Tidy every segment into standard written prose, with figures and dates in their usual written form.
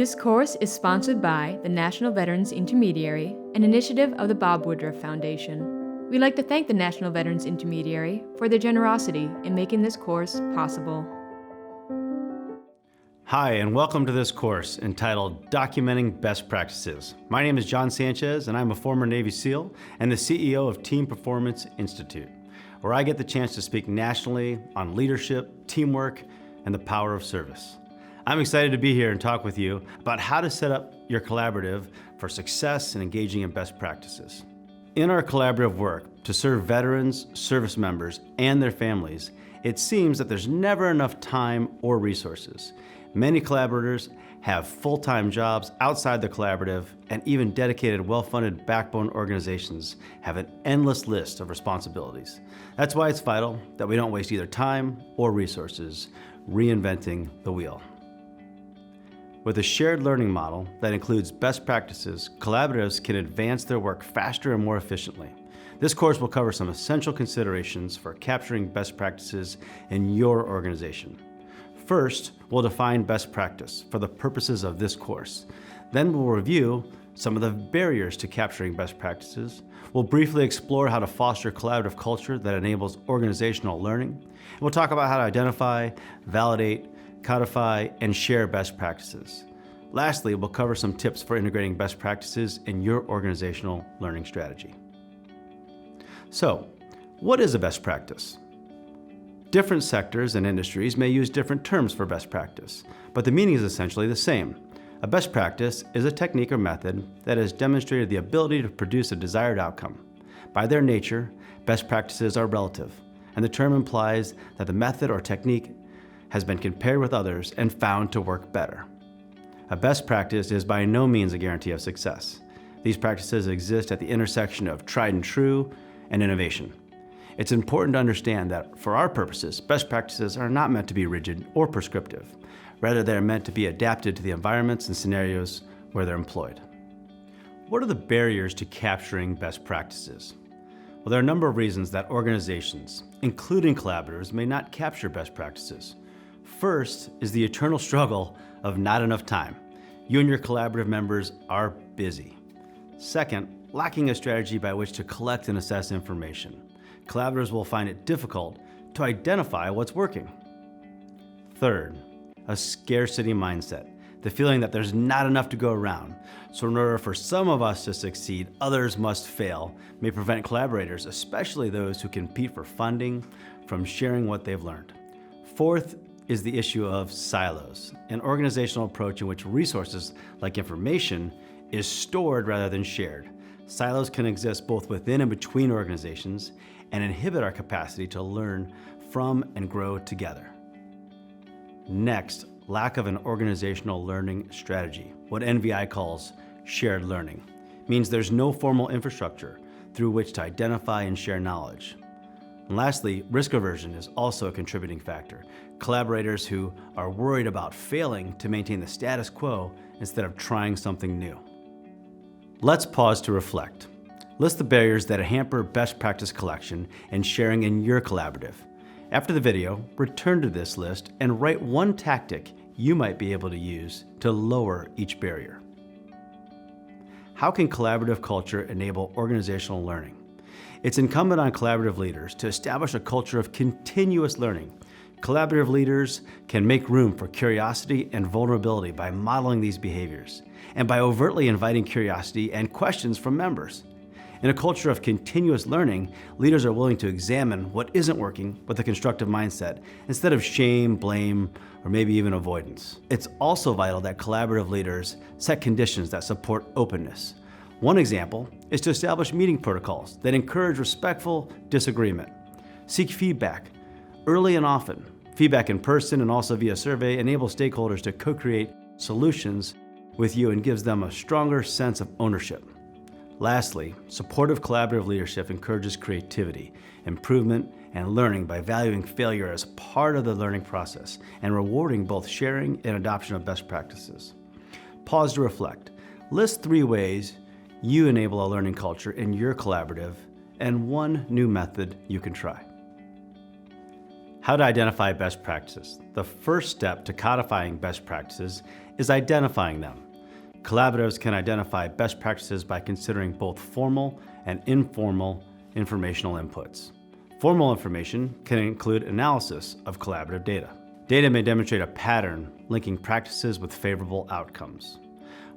This course is sponsored by the National Veterans Intermediary, an initiative of the Bob Woodruff Foundation. We'd like to thank the National Veterans Intermediary for their generosity in making this course possible. Hi, and welcome to this course entitled Documenting Best Practices. My name is Jon Sanchez, and I'm a former Navy SEAL and the CEO of Team Performance Institute, where I get the chance to speak nationally on leadership, teamwork, and the power of service. I'm excited to be here and talk with you about how to set up your collaborative for success and engaging in best practices. In our collaborative work to serve veterans, service members, and their families, it seems that there's never enough time or resources. Many collaborators have full-time jobs outside the collaborative, and even dedicated, well-funded backbone organizations have an endless list of responsibilities. That's why it's vital that we don't waste either time or resources reinventing the wheel. With a shared learning model that includes best practices, collaboratives can advance their work faster and more efficiently. This course will cover some essential considerations for capturing best practices in your organization. First, we'll define best practice for the purposes of this course. Then we'll review some of the barriers to capturing best practices. We'll briefly explore how to foster collaborative culture that enables organizational learning. And we'll talk about how to identify, validate, codify, and share best practices. Lastly, we'll cover some tips for integrating best practices in your organizational learning strategy. So, what is a best practice? Different sectors and industries may use different terms for best practice, but the meaning is essentially the same. A best practice is a technique or method that has demonstrated the ability to produce a desired outcome. By their nature, best practices are relative, and the term implies that the method or technique has been compared with others and found to work better. A best practice is by no means a guarantee of success. These practices exist at the intersection of tried and true and innovation. It's important to understand that for our purposes, best practices are not meant to be rigid or prescriptive. Rather, they're meant to be adapted to the environments and scenarios where they're employed. What are the barriers to capturing best practices? Well, there are a number of reasons that organizations, including collaborators, may not capture best practices. First is the eternal struggle of not enough time. You and your collaborative members are busy. Second, lacking a strategy by which to collect and assess information. Collaborators will find it difficult to identify what's working. Third, a scarcity mindset, the feeling that there's not enough to go around. So in order for some of us to succeed, others must fail, may prevent collaborators, especially those who compete for funding, from sharing what they've learned. Fourth is the issue of silos, an organizational approach in which resources like information is stored rather than shared. Silos can exist both within and between organizations and inhibit our capacity to learn from and grow together. Next, lack of an organizational learning strategy, what NVI calls shared learning, means there's no formal infrastructure through which to identify and share knowledge. And lastly, risk aversion is also a contributing factor. Collaborators who are worried about failing to maintain the status quo instead of trying something new. Let's pause to reflect. List the barriers that hamper best practice collection and sharing in your collaborative. After the video, return to this list and write one tactic you might be able to use to lower each barrier. How can collaborative culture enable organizational learning? It's incumbent on collaborative leaders to establish a culture of continuous learning. Collaborative leaders can make room for curiosity and vulnerability by modeling these behaviors and by overtly inviting curiosity and questions from members. In a culture of continuous learning, leaders are willing to examine what isn't working with a constructive mindset instead of shame, blame, or maybe even avoidance. It's also vital that collaborative leaders set conditions that support openness. One example is to establish meeting protocols that encourage respectful disagreement. Seek feedback early and often. Feedback in person and also via survey enables stakeholders to co-create solutions with you and gives them a stronger sense of ownership. Lastly, supportive collaborative leadership encourages creativity, improvement, and learning by valuing failure as part of the learning process and rewarding both sharing and adoption of best practices. Pause to reflect. List 3 ways you enable a learning culture in your collaborative and one new method you can try. How to identify best practices. The first step to codifying best practices is identifying them. Collaboratives can identify best practices by considering both formal and informal informational inputs. Formal information can include analysis of collaborative data. Data may demonstrate a pattern linking practices with favorable outcomes.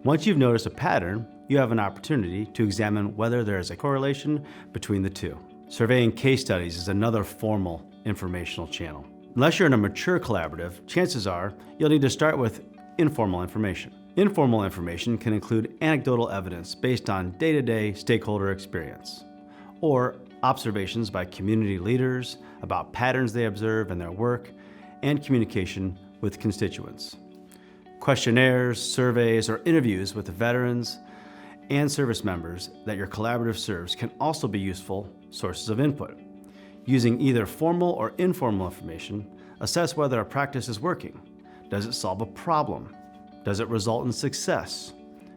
Once you've noticed a pattern, you have an opportunity to examine whether there is a correlation between the two. Surveying case studies is another formal informational channel. Unless you're in a mature collaborative, chances are you'll need to start with informal information. Informal information can include anecdotal evidence based on day-to-day stakeholder experience, or observations by community leaders about patterns they observe in their work, and communication with constituents. Questionnaires, surveys, or interviews with the veterans and service members that your collaborative serves can also be useful sources of input. Using either formal or informal information, assess whether a practice is working. Does it solve a problem? Does it result in success?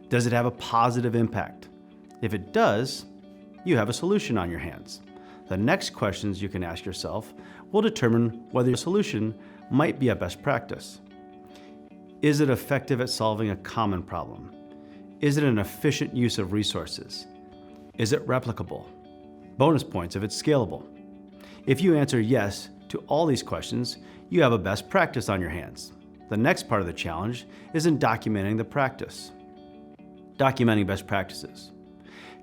Does it have a positive impact? If it does, you have a solution on your hands. The next questions you can ask yourself will determine whether your solution might be a best practice. Is it effective at solving a common problem? Is it an efficient use of resources? Is it replicable? Bonus points if it's scalable. If you answer yes to all these questions, you have a best practice on your hands. The next part of the challenge is in documenting the practice. Documenting best practices.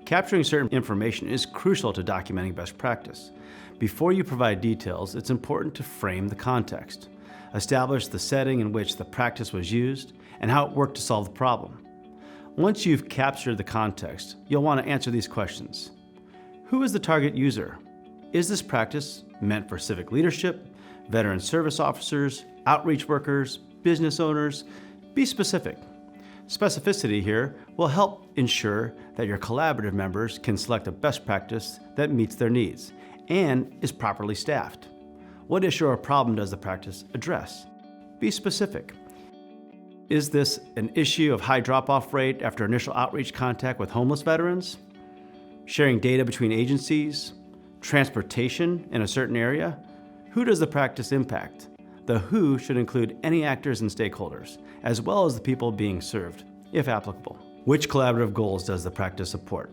Capturing certain information is crucial to documenting best practice. Before you provide details, it's important to frame the context. Establish the setting in which the practice was used and how it worked to solve the problem. Once you've captured the context, you'll want to answer these questions. Who is the target user? Is this practice meant for civic leadership, veteran service officers, outreach workers, business owners? Be specific. Specificity here will help ensure that your collaborative members can select a best practice that meets their needs and is properly staffed. What issue or problem does the practice address? Be specific. Is this an issue of high drop-off rate after initial outreach contact with homeless veterans? Sharing data between agencies? Transportation in a certain area? Who does the practice impact? The who should include any actors and stakeholders, as well as the people being served, if applicable. Which collaborative goals does the practice support?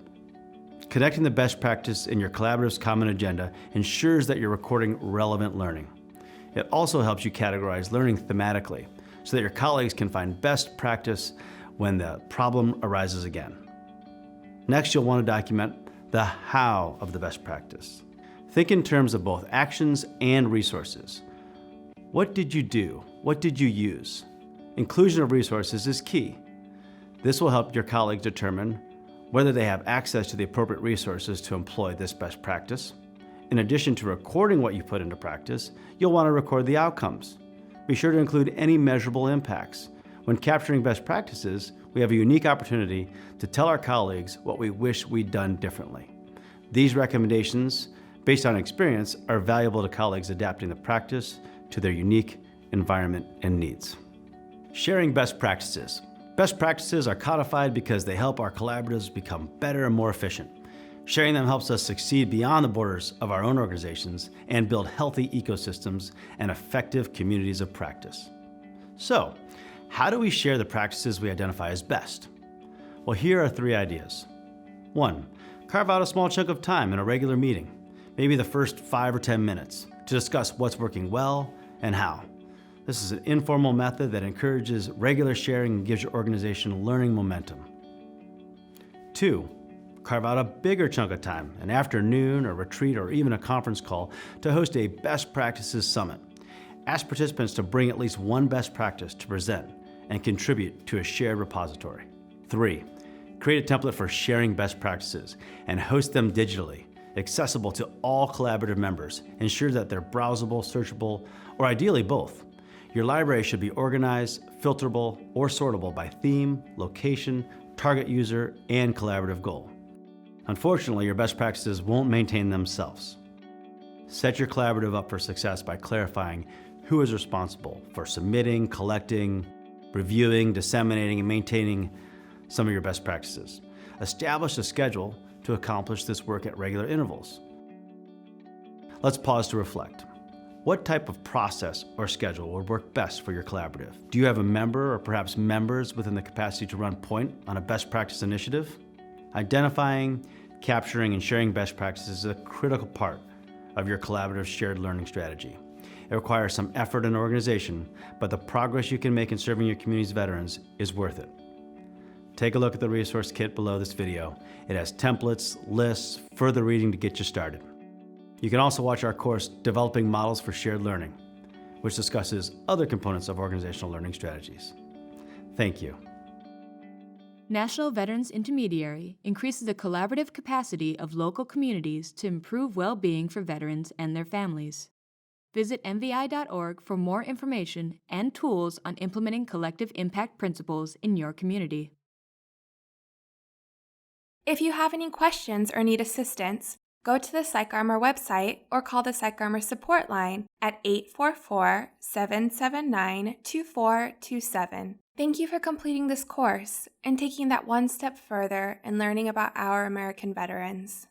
Connecting the best practice in your collaborative's common agenda ensures that you're recording relevant learning. It also helps you categorize learning thematically so that your colleagues can find best practice when the problem arises again. Next, you'll want to document the how of the best practice. Think in terms of both actions and resources. What did you do? What did you use? Inclusion of resources is key. This will help your colleagues determine whether they have access to the appropriate resources to employ this best practice. In addition to recording what you put into practice, you'll want to record the outcomes. Be sure to include any measurable impacts. When capturing best practices, we have a unique opportunity to tell our colleagues what we wish we'd done differently. These recommendations, based on experience, are valuable to colleagues adapting the practice to their unique environment and needs. Sharing best practices. Best practices are codified because they help our collaboratives become better and more efficient. Sharing them helps us succeed beyond the borders of our own organizations and build healthy ecosystems and effective communities of practice. So, how do we share the practices we identify as best? Well, here are 3 ideas. 1, carve out a small chunk of time in a regular meeting, maybe the first 5 or 10 minutes, to discuss what's working well and how. This is an informal method that encourages regular sharing and gives your organization learning momentum. 2, carve out a bigger chunk of time, an afternoon, a retreat, or even a conference call to host a best practices summit. Ask participants to bring at least one best practice to present and contribute to a shared repository. 3, create a template for sharing best practices and host them digitally, accessible to all collaborative members. Ensure that they're browsable, searchable, or ideally both. Your library should be organized, filterable, or sortable by theme, location, target user, and collaborative goal. Unfortunately, your best practices won't maintain themselves. Set your collaborative up for success by clarifying who is responsible for submitting, collecting, reviewing, disseminating, and maintaining some of your best practices. Establish a schedule to accomplish this work at regular intervals. Let's pause to reflect. What type of process or schedule would work best for your collaborative? Do you have a member or perhaps members within the capacity to run point on a best practice initiative? Identifying, capturing, and sharing best practices is a critical part of your collaborative shared learning strategy. It requires some effort and organization, but the progress you can make in serving your community's veterans is worth it. Take a look at the resource kit below this video. It has templates, lists, further reading to get you started. You can also watch our course, Developing Models for Shared Learning, which discusses other components of organizational learning strategies. Thank you. National Veterans Intermediary increases the collaborative capacity of local communities to improve well-being for veterans and their families. Visit nvi.org for more information and tools on implementing collective impact principles in your community. If you have any questions or need assistance, go to the PsychArmor website or call the PsychArmor support line at 844-779-2427. Thank you for completing this course and taking that one step further in learning about our American veterans.